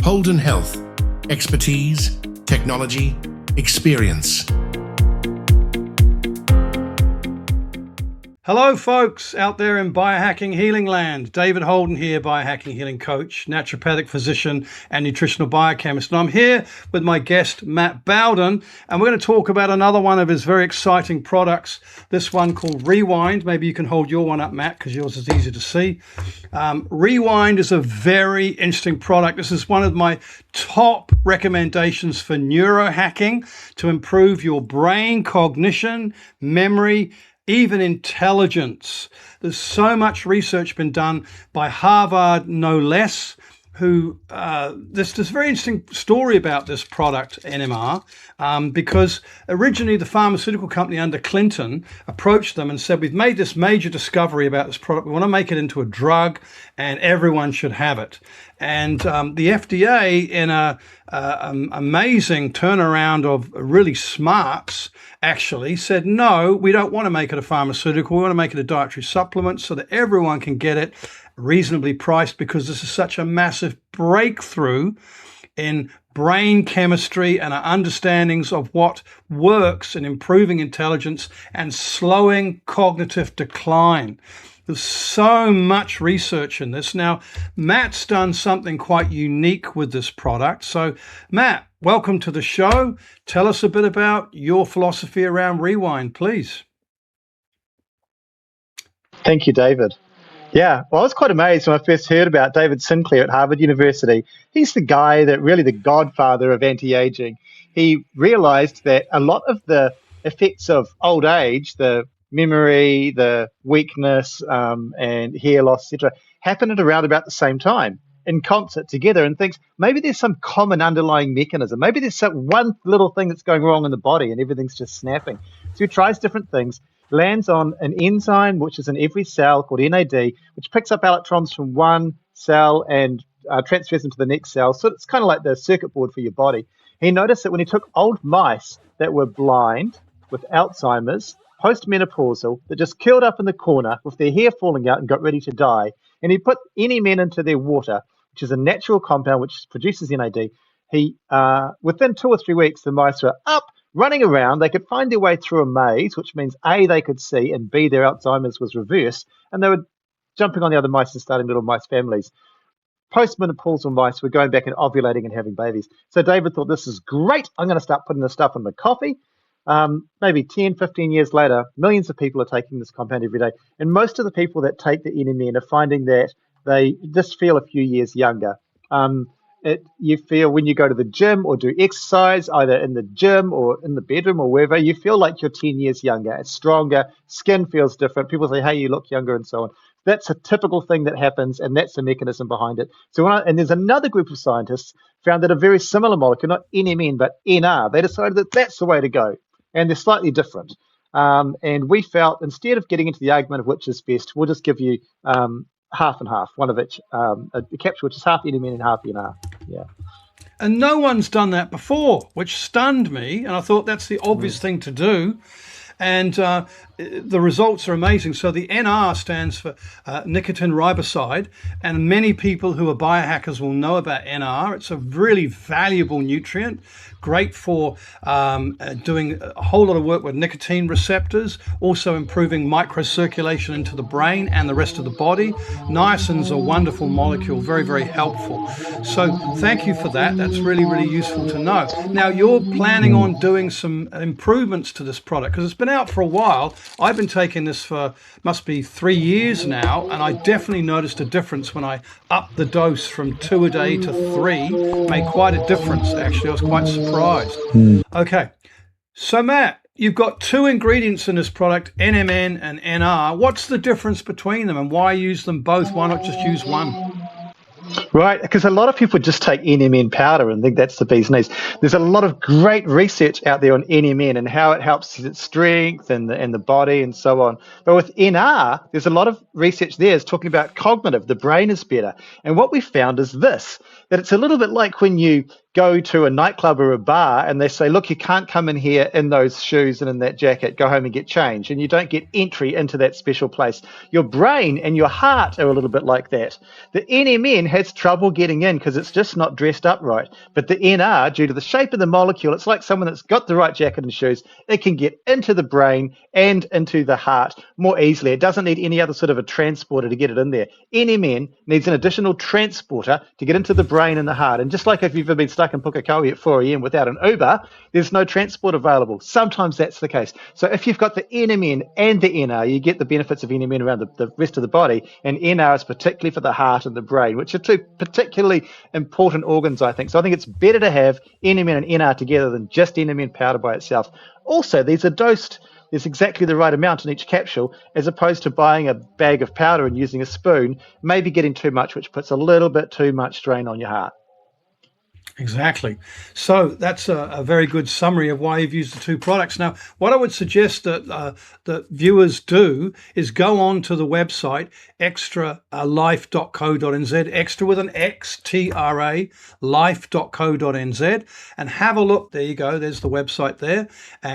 Holden Health. Expertise, technology, experience. Hello, folks out there in biohacking healing land. David Holden here, biohacking healing coach, naturopathic physician, and nutritional biochemist. And I'm here with my guest, Matt Bowden, and we're going to talk about another one of his very exciting products, this one called Rewind. Maybe you can hold your one up, Matt, because yours is easy to see. Rewind is a very interesting product. This is one of my top recommendations for neurohacking to improve your brain cognition, memory, even intelligence. There's so much research been done by Harvard, no less, who there's this very interesting story about this product, NMR, because originally the pharmaceutical company under Clinton approached them and said, we've made this major discovery about this product. We want to make it into a drug and everyone should have it. And the FDA, in a amazing turnaround of really smarts, actually said, no, we don't want to make it a pharmaceutical. We want to make it a dietary supplement so that everyone can get it reasonably priced, because this is such a massive breakthrough in brain chemistry and our understandings of what works in improving intelligence and slowing cognitive decline. There's so much research in this. Now, Matt's done something quite unique with this product. So, Matt, welcome to the show. Tell us a bit about your philosophy around Rewind, please. Thank you, David. Yeah, well, I was quite amazed when I first heard about David Sinclair at Harvard University. He's the guy that really the godfather of anti-aging. He realized that a lot of the effects of old age, the memory, the weakness, and hair loss, etc., happen at around about the same time in concert together, and thinks maybe there's some common underlying mechanism. Maybe there's some one little thing that's going wrong in the body and everything's just snapping. So he tries different things, lands on an enzyme which is in every cell called NAD, which picks up electrons from one cell and transfers into the next cell. So it's kind of like the circuit board for your body. He noticed that when he took old mice that were blind with Alzheimer's, postmenopausal, that just curled up in the corner with their hair falling out and got ready to die, and he put NMN into their water, which is a natural compound which produces NAD. He within 2 or 3 weeks, the mice were up, running around. They could find their way through a maze, which means A, they could see, and B, their Alzheimer's was reversed, and they were jumping on the other mice and starting little mice families. Postmenopausal mice were going back and ovulating and having babies. So David thought, this is great. I'm going to start putting this stuff in my coffee. Maybe 10, 15 years later, millions of people are taking this compound every day. And most of the people that take the NMN are finding that they just feel a few years younger. You feel when you go to the gym or do exercise, either in the gym or in the bedroom or wherever, you feel like you're 10 years younger. It's stronger. Skin feels different. People say, hey, you look younger, and so on. That's a typical thing that happens, and that's the mechanism behind it. And there's another group of scientists found that a very similar molecule, not NMN, but NR, they decided that that's the way to go. And they're slightly different. And we felt, instead of getting into the argument of which is best, we'll just give you half and half, one of each, a capsule which is half NMN and half NR. Yeah. And no one's done that before, which stunned me. And I thought that's the obvious thing to do. And the results are amazing. So the NR stands for nicotine riboside, and many people who are biohackers will know about NR. It's a really valuable nutrient, great for doing a whole lot of work with nicotine receptors, also improving microcirculation into the brain and the rest of the body. Niacin's a wonderful molecule, very, very helpful. So thank you for that. That's really, really useful to know. Now, you're planning on doing some improvements to this product, because it's been out for a while. I've been taking this for must be 3 years now, and I definitely noticed a difference when I upped the dose from 2 a day to 3. Made quite a difference, actually. I was quite surprised. Okay, so Matt, you've got 2 ingredients in this product, NMN and NR. What's the difference between them, and why use them both? Why not just use one? Right, because a lot of people just take NMN powder and think that's the bee's knees. There's a lot of great research out there on NMN and how it helps its strength and the body and so on. But with NR, there's a lot of research there is talking about cognitive. The brain is better. And what we found is this, that it's a little bit like when you go to a nightclub or a bar and they say, look, you can't come in here in those shoes and in that jacket, go home and get changed, and you don't get entry into that special place. Your brain and your heart are a little bit like that. The NMN has trouble getting in because it's just not dressed up right. But the NR, due to the shape of the molecule, it's like someone that's got the right jacket and shoes. It can get into the brain and into the heart more easily. It doesn't need any other sort of a transporter to get it in there. NMN needs an additional transporter to get into the brain and the heart. And just like if you've ever been stuck in Pukekohe at 4 a.m. without an Uber, there's no transport available. Sometimes that's the case. So if you've got the NMN and the NR, you get the benefits of NMN around the rest of the body, and NR is particularly for the heart and the brain, which are two particularly important organs, I think. So I think it's better to have NMN and NR together than just NMN powder by itself. Also, these are dosed, there's exactly the right amount in each capsule, as opposed to buying a bag of powder and using a spoon, maybe getting too much, which puts a little bit too much strain on your heart. Exactly. So that's a very good summary of why you've used the two products. Now, what I would suggest that viewers do is go on to the website extralife.co.nz, extra with an XTRA, life.co.nz, and have a look. There you go. There's the website there.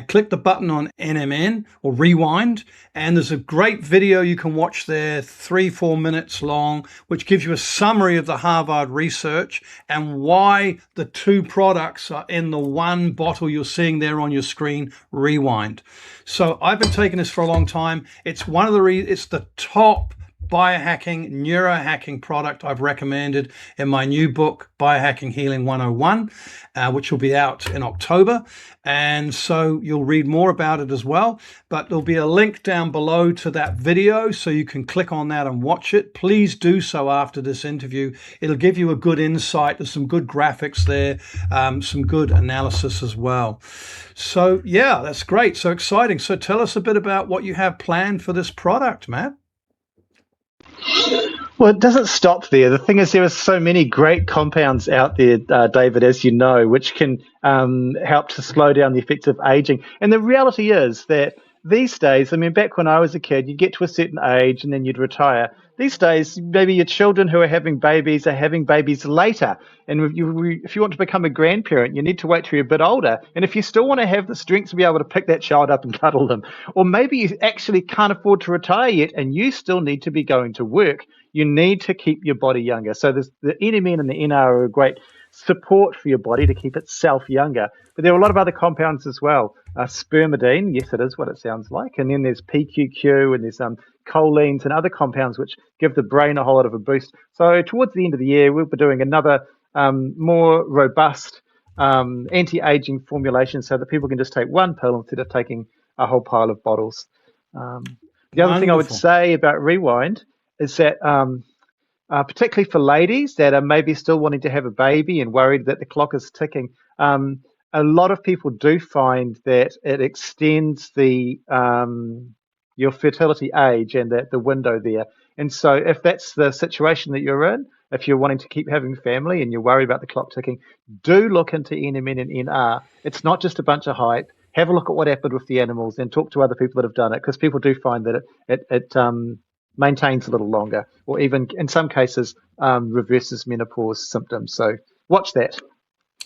Click the button on NMN or rewind, and there's a great video you can watch there, 3-4 minutes long, which gives you a summary of the Harvard research and why the two products are in the one bottle you're seeing there on your screen, Rewind. So I've been taking this for a long time. It's one of the it's the top biohacking, neurohacking product I've recommended in my new book, Biohacking Healing 101, which will be out in October. And so you'll read more about it as well. But there'll be a link down below to that video, so you can click on that and watch it. Please do so after this interview. It'll give you a good insight. There's some good graphics there, some good analysis as well. So yeah, that's great. So exciting. So tell us a bit about what you have planned for this product, Matt. Well, it doesn't stop there. The thing is, there are so many great compounds out there, David, as you know, which can help to slow down the effects of aging. And the reality is that these days, I mean, back when I was a kid, you'd get to a certain age and then you'd retire. These days, maybe your children who are having babies later. And if you want to become a grandparent, you need to wait till you're a bit older. And if you still want to have the strength to be able to pick that child up and cuddle them, or maybe you actually can't afford to retire yet and you still need to be going to work, you need to keep your body younger. So there's the NMN and the NR are a great support for your body to keep itself younger. But there are a lot of other compounds as well. Spermidine, yes, it is what it sounds like. And then there's PQQ and there's cholines and other compounds which give the brain a whole lot of a boost. So towards the end of the year, we'll be doing another more robust anti-aging formulation so that people can just take one pill instead of taking a whole pile of bottles. The other thing I would say about Rewind is that particularly for ladies that are maybe still wanting to have a baby and worried that the clock is ticking, a lot of people do find that it extends the your fertility age and the window there. And so if that's the situation that you're in, if you're wanting to keep having family and you're worried about the clock ticking, do look into NMN and NR. It's not just a bunch of hype. Have a look at what happened with the animals and talk to other people that have done it, because people do find that it maintains a little longer, or even in some cases reverses menopause symptoms. So watch that.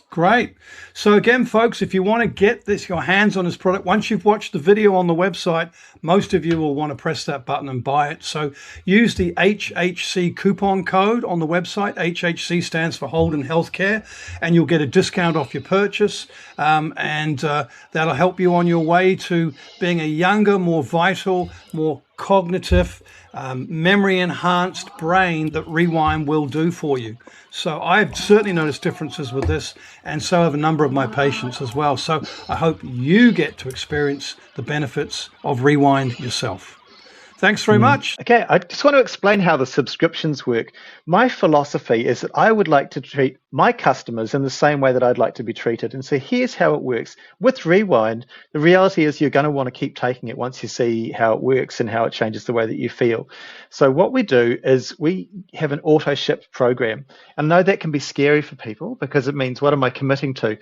Great. So again, folks, if you want to get your hands on this product, once you've watched the video on the website, most of you will want to press that button and buy it. So use the HHC coupon code on the website. HHC stands for Holden Healthcare, and you'll get a discount off your purchase. And that'll help you on your way to being a younger, more vital, more cognitive, memory enhanced brain that Rewind will do for you. So I've certainly noticed differences with this, and so have a number of my patients as well. So I hope you get to experience the benefits of Rewind yourself. Thanks very much. Okay, I just want to explain how the subscriptions work. My philosophy is that I would like to treat my customers in the same way that I'd like to be treated. And so here's how it works. With Rewind, the reality is you're going to want to keep taking it once you see how it works and how it changes the way that you feel. So what we do is we have an auto ship program. And I know that can be scary for people because it means, what am I committing to?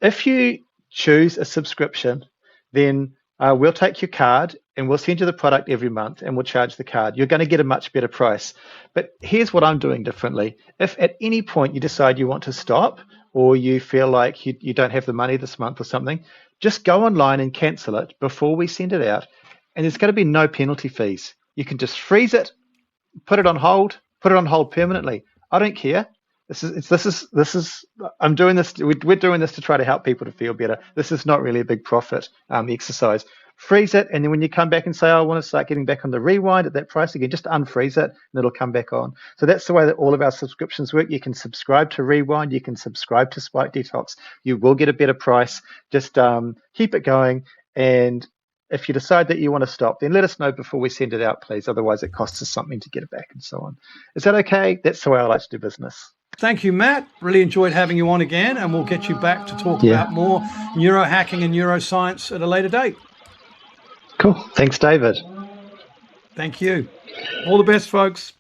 If you choose a subscription, then we'll take your card and we'll send you the product every month and we'll charge the card. You're going to get a much better price. But here's what I'm doing differently. If at any point you decide you want to stop, or you feel like you don't have the money this month or something, just go online and cancel it before we send it out. And there's going to be no penalty fees. You can just freeze it, put it on hold permanently. I don't care. I'm doing this. We're doing this to try to help people to feel better. This is not really a big profit exercise. Freeze it, and then when you come back and say, "I want to start getting back on the rewind at that price again," just unfreeze it, and it'll come back on. So that's the way that all of our subscriptions work. You can subscribe to Rewind, you can subscribe to Spike Detox. You will get a better price. Just keep it going, and if you decide that you want to stop, then let us know before we send it out, please. Otherwise, it costs us something to get it back and so on. Is that okay? That's the way I like to do business. Thank you, Matt. Really enjoyed having you on again, and we'll get you back to talk about more neurohacking and neuroscience at a later date. Cool. Thanks, David. Thank you. All the best, folks.